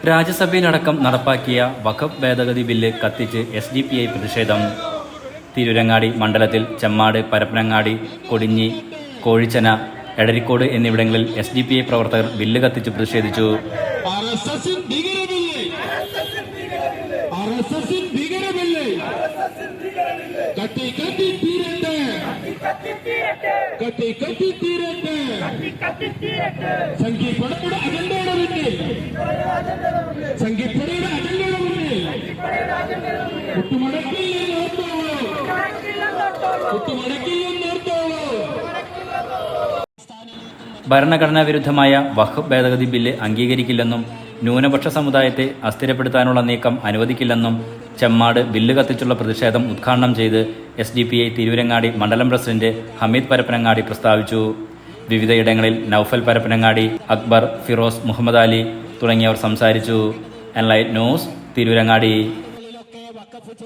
രാജ്യസഭയിലടക്കം നടപ്പാക്കിയ വഖഫ് ഭേദഗതി ബില്ല് കത്തിച്ച് SDPI പ്രതിഷേധം. തിരൂരങ്ങാടി മണ്ഡലത്തിൽ ചെമ്മാട്, പരപ്പനങ്ങാടി, കൊടിഞ്ഞി, കോഴിച്ചന, എടരിക്കോട് എന്നിവിടങ്ങളിൽ SDPI പ്രവർത്തകർ ബില്ല് കത്തിച്ച് പ്രതിഷേധിച്ചു. ഭരണഘടനാ വിരുദ്ധമായ വഖഫ് ഭേദഗതി ബില്ല് അംഗീകരിക്കില്ലെന്നും ന്യൂനപക്ഷ സമുദായത്തെ അസ്ഥിരപ്പെടുത്താനുള്ള നീക്കം അനുവദിക്കില്ലെന്നും ചെമ്മാട് ബില്ല് കത്തിച്ചുള്ള പ്രതിഷേധം ഉദ്ഘാടനം ചെയ്ത് SDPI തിരൂരങ്ങാടി മണ്ഡലം പ്രസിഡന്റ് ഹമീദ് പരപ്പനങ്ങാടി പ്രസ്താവിച്ചു. വിവിധയിടങ്ങളിൽ നൌഫൽ പരപ്പനങ്ങാടി, അക്ബർ, ഫിറോസ്, മുഹമ്മദ് അലി തുടങ്ങിയവർ സംസാരിച്ചു. Enlight news, Tirurangadi.